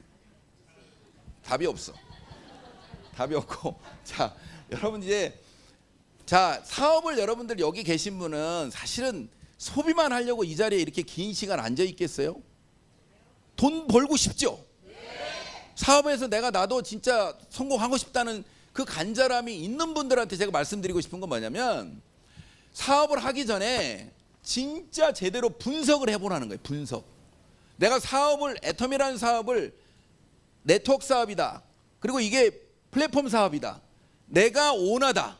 답이 없어. 답이 없고. 자, 여러분 이제 사업을 여러분들 여기 계신 분은 사실은 소비만 하려고 이 자리에 이렇게 긴 시간 앉아 있겠어요? 돈 벌고 싶죠? 사업에서 나도 진짜 성공하고 싶다는 그 간절함이 있는 분들한테 제가 말씀드리고 싶은 건 뭐냐면 사업을 하기 전에 진짜 제대로 분석을 해보라는 거예요. 분석. 내가 애터미라는 사업을 네트워크 사업이다. 그리고 이게 플랫폼 사업이다. 내가 오너다.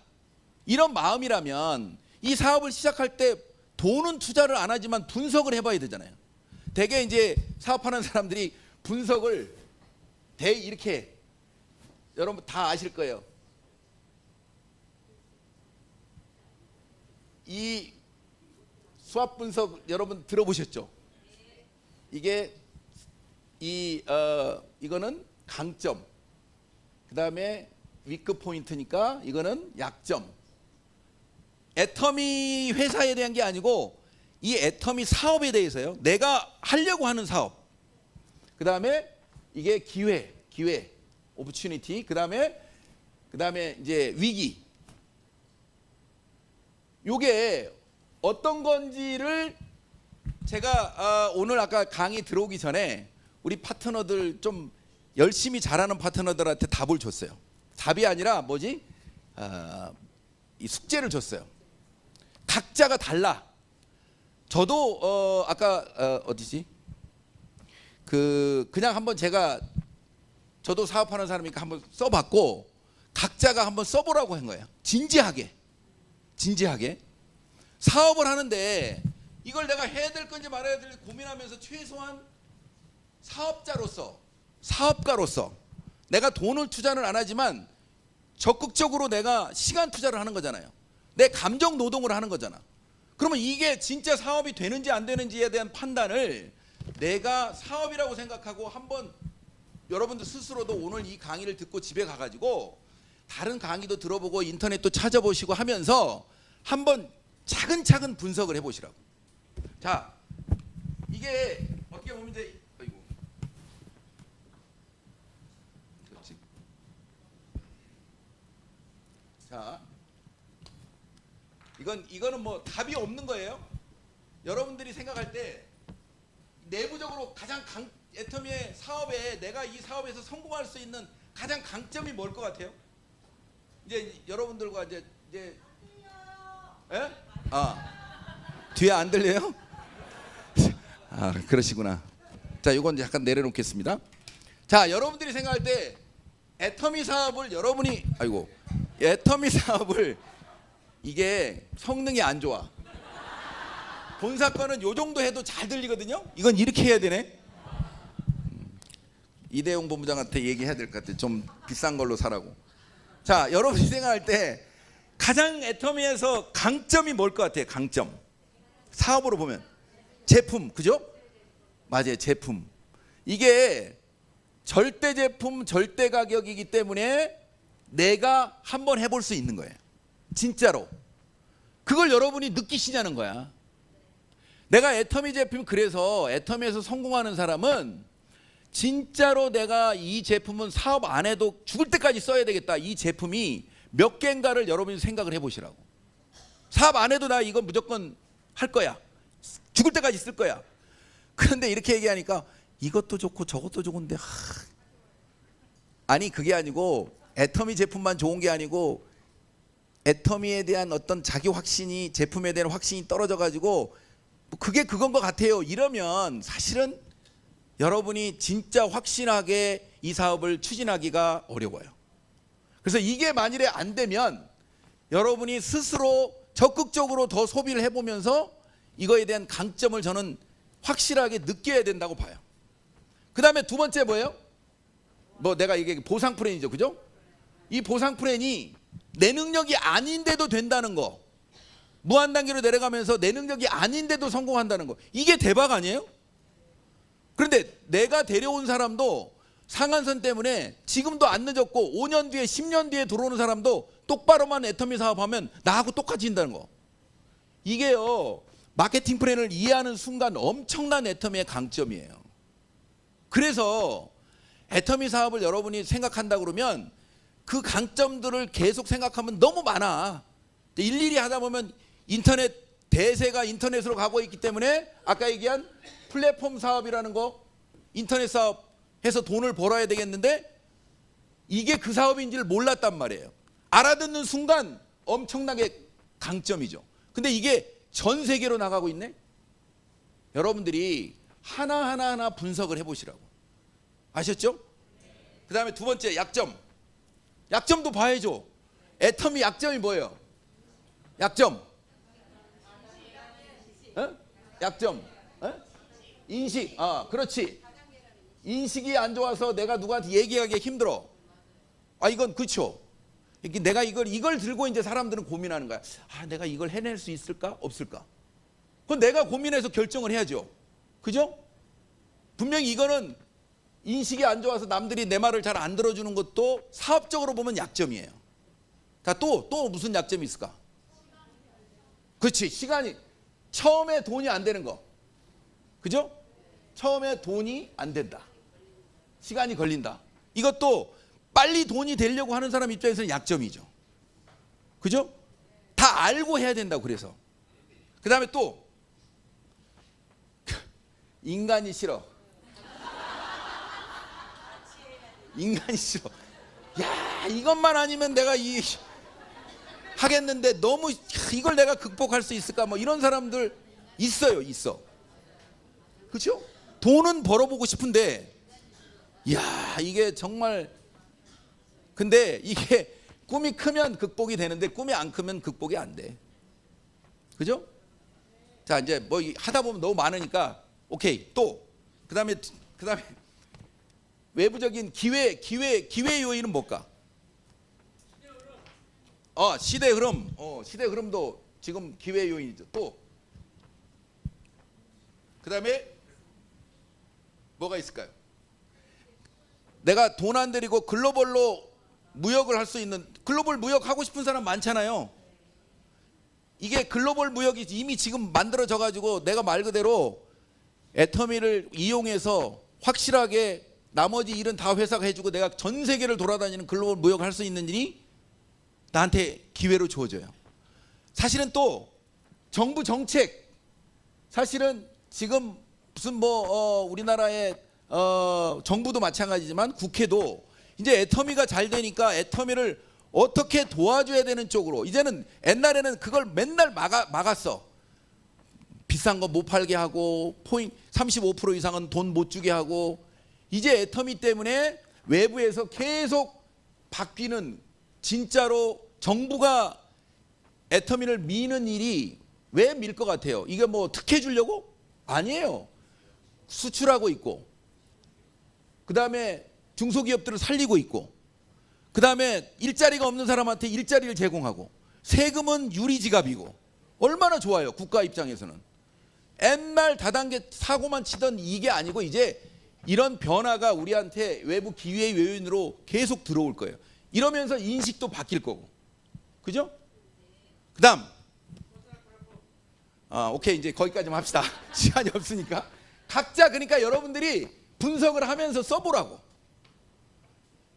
이런 마음이라면 이 사업을 시작할 때 돈은 투자를 안 하지만 분석을 해봐야 되잖아요. 대개 이제 사업하는 사람들이 분석을 이렇게 여러분 다 아실 거예요. 이 수압 분석 여러분 들어보셨죠? 이게 이거는 강점, 그 다음에 위크 포인트니까 이거는 약점. 애터미 회사에 대한 게 아니고 이 애터미 사업에 대해서요. 내가 하려고 하는 사업. 그 다음에 이게 기회, opportunity. 그 다음에 이제 위기. 요게 어떤 건지를 제가 오늘 아까 강의 들어오기 전에 우리 파트너들 좀 열심히 잘하는 파트너들한테 답을 줬어요. 답이 아니라 이 숙제를 줬어요. 각자가 달라. 저도 아까 어디지? 그냥 한번 저도 사업하는 사람이니까 한번 써봤고 각자가 한번 써보라고 한 거예요. 진지하게 사업을 하는데 이걸 내가 해야 될 건지 말아야 될지 고민하면서 최소한 사업가로서 내가 돈을 투자는 안 하지만 적극적으로 내가 시간 투자를 하는 거잖아요. 내 감정 노동을 하는 거잖아. 그러면 이게 진짜 사업이 되는지 안 되는지에 대한 판단을 내가 사업이라고 생각하고 한번 여러분들 스스로도 오늘 이 강의를 듣고 집에 가가지고 다른 강의도 들어보고 인터넷도 찾아보시고 하면서 한번 차근차근 분석을 해보시라고. 자, 이게 어떻게 보면 이제 그렇지. 자, 이거는 뭐 답이 없는 거예요. 여러분들이 생각할 때 내부적으로 가장 애터미의 사업에 내가 이 사업에서 성공할 수 있는 가장 강점이 뭘 것 같아요? 이제 여러분들과 이제 예? 뒤에 안 들려요? 그러시구나. 자, 이건 약간 내려놓겠습니다. 자, 여러분들이 생각할 때 애터미 사업을 애터미 사업을 이게 성능이 안 좋아. 본사건은 요 정도 해도 잘 들리거든요. 이건 이렇게 해야 되네. 이대용 본부장한테 얘기해야 될 것 같아. 좀 비싼 걸로 사라고. 자, 여러분이 생각할 때 가장 애터미에서 강점이 뭘 것 같아요? 강점. 사업으로 보면 제품, 그죠? 맞아요, 제품. 이게 절대 제품, 절대 가격이기 때문에 내가 한번 해볼 수 있는 거예요. 진짜로. 그걸 여러분이 느끼시냐는 거야. 내가 애터미 제품, 그래서 애터미에서 성공하는 사람은 진짜로 내가 이 제품은 사업 안 해도 죽을 때까지 써야 되겠다. 이 제품이 몇 개인가를 여러분이 생각을 해보시라고. 사업 안 해도 나 이건 무조건 할 거야. 죽을 때까지 쓸 거야. 그런데 이렇게 얘기하니까 이것도 좋고 저것도 좋은데 아니, 그게 아니고 애터미 제품만 좋은 게 아니고 애터미에 대한 어떤 자기 확신이, 제품에 대한 확신이 떨어져 가지고 그게 그건 것 같아요. 이러면 사실은 여러분이 진짜 확신하게 이 사업을 추진하기가 어려워요. 그래서 이게 만일에 안 되면 여러분이 스스로 적극적으로 더 소비를 해보면서 이거에 대한 강점을 저는 확실하게 느껴야 된다고 봐요. 그 다음에 두 번째 뭐예요? 뭐 내가 이게 보상 플랜이죠, 그죠? 이 보상 플랜이 내 능력이 아닌데도 된다는 거, 무한 단계로 내려가면서 내 능력이 아닌데도 성공한다는 거, 이게 대박 아니에요? 그런데 내가 데려온 사람도 상한선 때문에 지금도 안 늦었고 5년 뒤에 10년 뒤에 들어오는 사람도 똑바로만 애터미 사업하면 나하고 똑같이 인다는 거. 이게요, 마케팅 플랜을 이해하는 순간 엄청난 애터미의 강점이에요. 그래서 애터미 사업을 여러분이 생각한다 그러면 그 강점들을 계속 생각하면 너무 많아. 일일이 하다 보면 인터넷 대세가 인터넷으로 가고 있기 때문에 아까 얘기한 플랫폼 사업이라는 거, 인터넷 사업 해서 돈을 벌어야 되겠는데 이게 그 사업인지를 몰랐단 말이에요. 알아듣는 순간 엄청나게 강점이죠. 근데 이게 전 세계로 나가고 있네. 여러분들이 하나하나 분석을 해보시라고. 아셨죠? 그 다음에 두 번째, 약점. 약점도 봐야죠. 애터미 약점이 뭐예요? 약점. 약점. 인식. 그렇지. 인식이 안 좋아서 내가 누구한테 얘기하기 힘들어. 이건 그렇죠. 내가 이걸 들고 이제 사람들은 고민하는 거야. 내가 이걸 해낼 수 있을까? 없을까? 그건 내가 고민해서 결정을 해야죠. 그죠? 분명히 이거는 인식이 안 좋아서 남들이 내 말을 잘 안 들어주는 것도 사업적으로 보면 약점이에요. 자, 또 무슨 약점이 있을까? 그렇지. 시간이. 처음에 돈이 안 되는 거. 그죠? 처음에 돈이 안 된다. 시간이 걸린다. 이것도 빨리 돈이 되려고 하는 사람 입장에서는 약점이죠. 그죠? 다 알고 해야 된다고. 그래서 그 다음에 또 인간이 싫어. 인간이 싫어. 야, 이것만 아니면 내가 하겠는데 너무 이걸 내가 극복할 수 있을까? 뭐 이런 사람들 있어. 그렇죠? 돈은 벌어보고 싶은데, 야, 이게 정말, 근데 이게 꿈이 크면 극복이 되는데 꿈이 안 크면 극복이 안 돼. 그죠? 자, 이제 뭐 하다 보면 너무 많으니까 오케이. 또 그다음에 외부적인 기회 요인은 뭘까? 시대 흐름. 시대 흐름도 지금 기회 요인이죠. 또 그다음에 뭐가 있을까요? 내가 돈 안 들이고 글로벌로 무역을 할 수 있는, 글로벌 무역 하고 싶은 사람 많잖아요. 이게 글로벌 무역이 이미 지금 만들어져 가지고 내가 말 그대로 애터미를 이용해서 확실하게 나머지 일은 다 회사가 해주고 내가 전 세계를 돌아다니는 글로벌 무역을 할 수 있는 일이 나한테 기회로 주어져요. 사실은 또 정부 정책, 사실은 지금 무슨 우리나라의 정부도 마찬가지지만 국회도 이제 애터미가 잘 되니까 애터미를 어떻게 도와줘야 되는 쪽으로, 이제는 옛날에는 그걸 맨날 막았어. 비싼 거 못 팔게 하고 포인트 35% 이상은 돈 못 주게 하고, 이제 애터미 때문에 외부에서 계속 바뀌는, 진짜로 정부가 애터미를 미는 일이 왜 밀 것 같아요? 이게 뭐 특혜 주려고? 아니에요. 수출하고 있고, 그 다음에 중소기업들을 살리고 있고, 그 다음에 일자리가 없는 사람한테 일자리를 제공하고, 세금은 유리지갑이고, 얼마나 좋아요 국가 입장에서는. 옛날 다단계 사고만 치던 이게 아니고 이제 이런 변화가 우리한테 외부 기회 요인으로 계속 들어올 거예요. 이러면서 인식도 바뀔 거고, 그죠? 그 다음 오케이, 이제 거기까지만 합시다. 시간이 없으니까. 각자 그러니까 여러분들이 분석을 하면서 써보라고.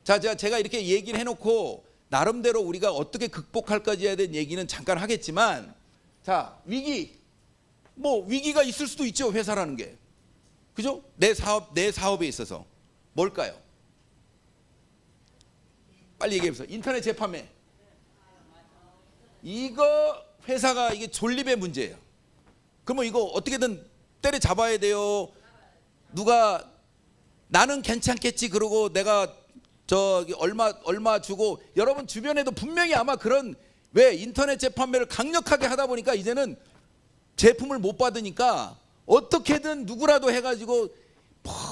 자, 제가 이렇게 얘기를 해놓고 나름대로 우리가 어떻게 극복할까지에 대한 얘기는 잠깐 하겠지만, 자, 위기가 있을 수도 있죠, 회사라는 게. 그죠? 내 사업에 있어서 뭘까요? 빨리 얘기해 보세요. 인터넷 재판매. 이거 회사가 이게 존립의 문제예요. 그러면 이거 어떻게든 때려잡아야 돼요. 누가 나는 괜찮겠지 그러고 내가 저기 얼마 주고, 여러분 주변에도 분명히 아마 그런, 왜 인터넷 재판매를 강력하게 하다 보니까 이제는 제품을 못 받으니까 어떻게든 누구라도 해가지고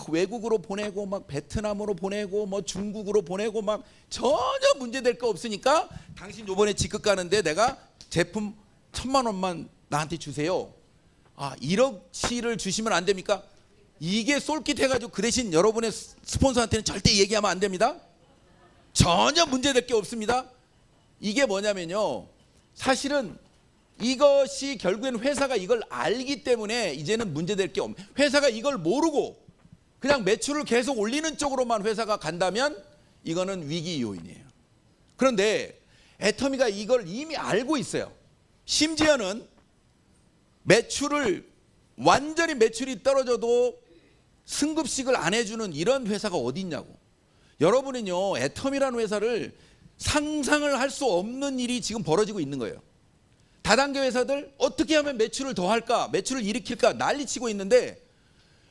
외국으로 보내고 막 베트남으로 보내고 뭐 중국으로 보내고 막 전혀 문제될 거 없으니까 당신 요번에 직급 가는데 내가 제품 1,000만 원만 나한테 주세요. 1억치를 주시면 안 됩니까? 이게 쏠깃해가지고 그 대신 여러분의 스폰서한테는 절대 얘기하면 안 됩니다. 전혀 문제될 게 없습니다. 이게 뭐냐면요, 사실은 이것이 결국엔 회사가 이걸 알기 때문에 이제는 문제될 게 없는, 회사가 이걸 모르고 그냥 매출을 계속 올리는 쪽으로만 회사가 간다면 이거는 위기 요인이에요. 그런데 애터미가 이걸 이미 알고 있어요. 심지어는 완전히 매출이 떨어져도 승급식을 안 해주는 이런 회사가 어디 있냐고. 여러분은요, 애터미라는 회사를 상상을 할 수 없는 일이 지금 벌어지고 있는 거예요. 다단계 회사들 어떻게 하면 매출을 더 할까, 매출을 일으킬까 난리치고 있는데,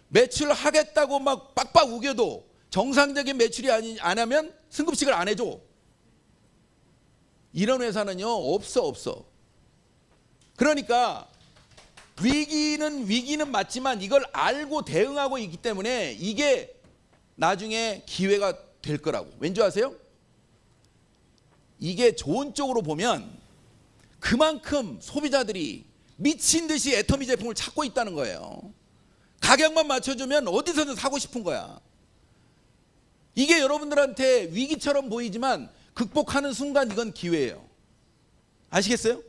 매출을 하겠다고 막 빡빡 우겨도 정상적인 매출이 안 하면 승급식을 안 해줘. 이런 회사는요 없어. 그러니까 위기는 맞지만 이걸 알고 대응하고 있기 때문에 이게 나중에 기회가 될 거라고. 왠지 아세요? 이게 좋은 쪽으로 보면 그만큼 소비자들이 미친 듯이 애터미 제품을 찾고 있다는 거예요. 가격만 맞춰주면 어디서든 사고 싶은 거야. 이게 여러분들한테 위기처럼 보이지만 극복하는 순간 이건 기회예요. 아시겠어요?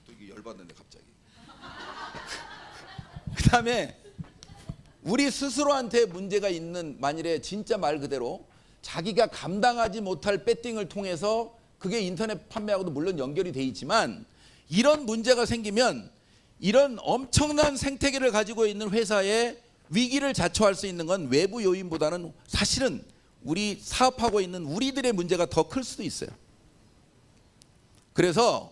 또 이게 열받는데 갑자기. 그 다음에 우리 스스로한테 문제가 있는, 만일에 진짜 말 그대로 자기가 감당하지 못할 배팅을 통해서, 그게 인터넷 판매하고도 물론 연결이 돼 있지만, 이런 문제가 생기면 이런 엄청난 생태계를 가지고 있는 회사의 위기를 자초할 수 있는 건 외부 요인보다는 사실은 우리 사업하고 있는 우리들의 문제가 더 클 수도 있어요. 그래서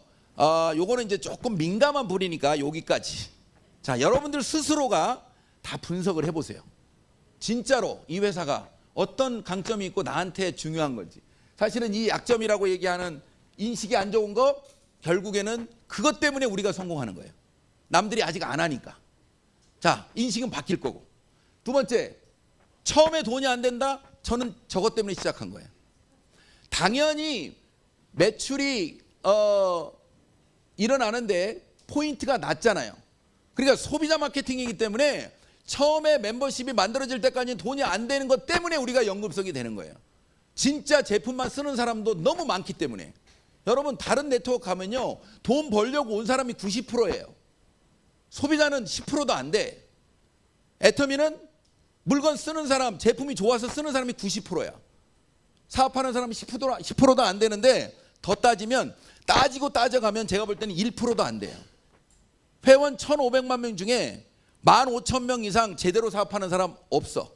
요거는 이제 조금 민감한 부분이니까 여기까지. 자, 여러분들 스스로가 다 분석을 해보세요. 진짜로 이 회사가 어떤 강점이 있고 나한테 중요한 건지. 사실은 이 약점이라고 얘기하는 인식이 안 좋은 거 결국에는 그것 때문에 우리가 성공하는 거예요. 남들이 아직 안 하니까. 자, 인식은 바뀔 거고. 두 번째, 처음에 돈이 안 된다? 저는 저것 때문에 시작한 거예요. 당연히 매출이 일어나는데 포인트가 낮잖아요. 그러니까 소비자 마케팅이기 때문에 처음에 멤버십이 만들어질 때까지 돈이 안 되는 것 때문에 우리가 연금성이 되는 거예요. 진짜 제품만 쓰는 사람도 너무 많기 때문에. 여러분 다른 네트워크 가면요, 돈 벌려고 온 사람이 90%예요. 소비자는 10%도 안 돼. 애터미는 물건 쓰는 사람, 제품이 좋아서 쓰는 사람이 90%야. 사업하는 사람이 10%도 안 되는데, 더 따지면 따지고 따져가면 제가 볼 때는 1%도 안 돼요. 회원 1,500만 명 중에 15,000명 이상 제대로 사업하는 사람 없어.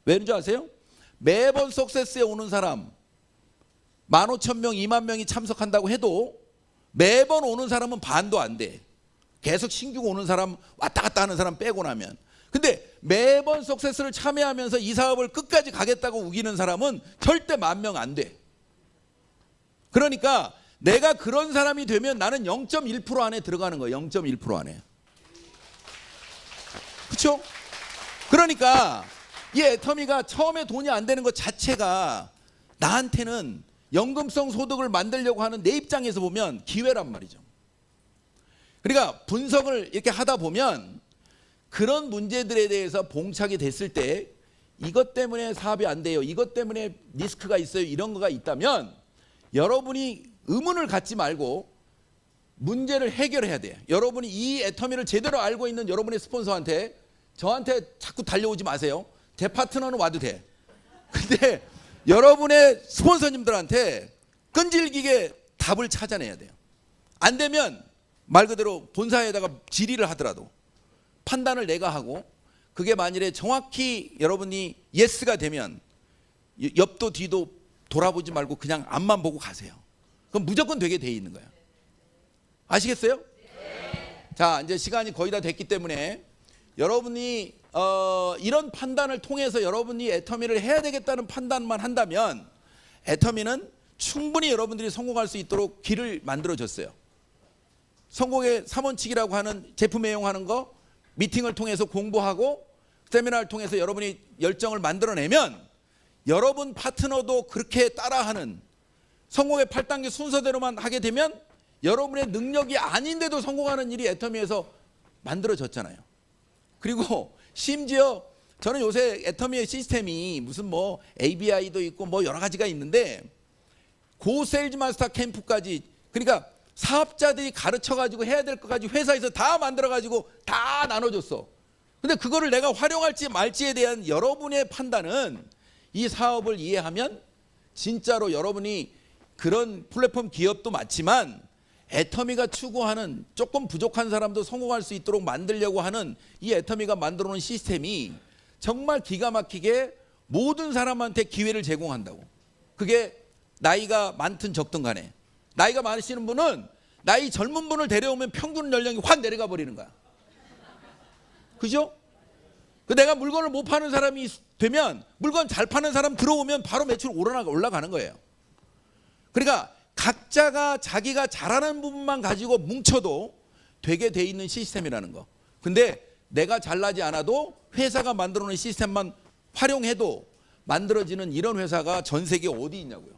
왜인 줄 아세요? 매번 석세스에 오는 사람 15,000명, 2만 명이 참석한다고 해도 매번 오는 사람은 반도 안 돼. 계속 신규 오는 사람, 왔다 갔다 하는 사람 빼고 나면. 근데 매번 석세스를 참여하면서 이 사업을 끝까지 가겠다고 우기는 사람은 절대 10,000명 안 돼. 그러니까 내가 그런 사람이 되면 나는 0.1% 안에 들어가는 거예요. 0.1% 안에. 그렇죠? 그러니까 이 애터미가 처음에 돈이 안 되는 것 자체가 나한테는 연금성 소득을 만들려고 하는 내 입장에서 보면 기회란 말이죠. 그러니까 분석을 이렇게 하다 보면 그런 문제들에 대해서 봉착이 됐을 때 이것 때문에 사업이 안 돼요, 이것 때문에 리스크가 있어요, 이런 거가 있다면 여러분이 의문을 갖지 말고 문제를 해결해야 돼요. 여러분이 이 애터미를 제대로 알고 있는 여러분의 스폰서한테, 저한테 자꾸 달려오지 마세요. 제 파트너는 와도 돼. 근데 여러분의 스폰서님들한테 끈질기게 답을 찾아내야 돼요. 안 되면 말 그대로 본사에다가 질의를 하더라도 판단을 내가 하고, 그게 만일에 정확히 여러분이 예스가 되면 옆도 뒤도 돌아보지 말고 그냥 앞만 보고 가세요. 그럼 무조건 되게 돼 있는 거예요. 아시겠어요? 네. 자, 이제 시간이 거의 다 됐기 때문에 여러분이 이런 판단을 통해서 여러분이 애터미를 해야 되겠다는 판단만 한다면 애터미는 충분히 여러분들이 성공할 수 있도록 길을 만들어줬어요. 성공의 3원칙이라고 하는 제품 애용하는 거, 미팅을 통해서 공부하고 세미나를 통해서 여러분이 열정을 만들어내면 여러분 파트너도 그렇게 따라하는 성공의 8단계 순서대로만 하게 되면 여러분의 능력이 아닌데도 성공하는 일이 애터미에서 만들어졌잖아요. 그리고 심지어 저는 요새 애터미의 시스템이 무슨 뭐 ABI도 있고 뭐 여러 가지가 있는데 고 세일즈 마스터 캠프까지, 그러니까 사업자들이 가르쳐가지고 해야 될 것까지 회사에서 다 만들어가지고 다 나눠줬어. 근데 그거를 내가 활용할지 말지에 대한 여러분의 판단은 이 사업을 이해하면 진짜로 여러분이 그런 플랫폼 기업도 맞지만 애터미가 추구하는 조금 부족한 사람도 성공할 수 있도록 만들려고 하는 이 애터미가 만들어 놓은 시스템이 정말 기가 막히게 모든 사람한테 기회를 제공한다고. 그게 나이가 많든 적든 간에. 나이가 많으시는 분은 나이 젊은 분을 데려오면 평균 연령이 확 내려가 버리는 거야. 그죠? 내가 물건을 못 파는 사람이 되면 물건 잘 파는 사람 들어오면 바로 매출 올라가는 거예요. 그러니까 각자가 자기가 잘하는 부분만 가지고 뭉쳐도 되게 돼 있는 시스템이라는 거. 근데 내가 잘나지 않아도 회사가 만들어 놓은 시스템만 활용해도 만들어지는 이런 회사가 전 세계에 어디 있냐고요.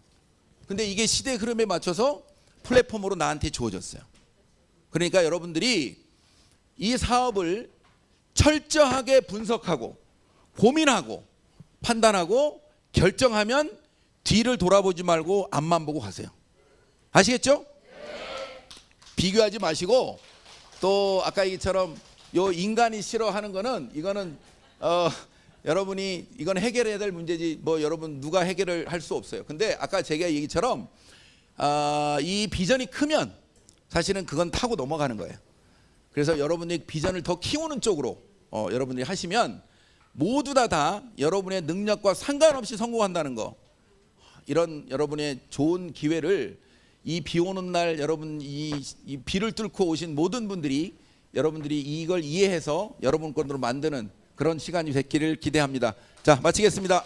근데 이게 시대 흐름에 맞춰서 플랫폼으로 나한테 주어졌어요. 그러니까 여러분들이 이 사업을 철저하게 분석하고 고민하고 판단하고 결정하면 뒤를 돌아보지 말고 앞만 보고 가세요. 아시겠죠? 네. 비교하지 마시고, 또 아까 얘기처럼 요 인간이 싫어하는 거는 이거는 여러분이 이건 해결해야 될 문제지 뭐 여러분 누가 해결을 할 수 없어요. 근데 아까 제가 얘기처럼 이 비전이 크면 사실은 그건 타고 넘어가는 거예요. 그래서 여러분이 비전을 더 키우는 쪽으로 여러분들이 하시면 모두 다 여러분의 능력과 상관없이 성공한다는 거, 이런 여러분의 좋은 기회를 이 비 오는 날 여러분 이 비를 뚫고 오신 모든 분들이 여러분들이 이걸 이해해서 여러분 것으로 만드는 그런 시간이 됐기를 기대합니다. 자, 마치겠습니다.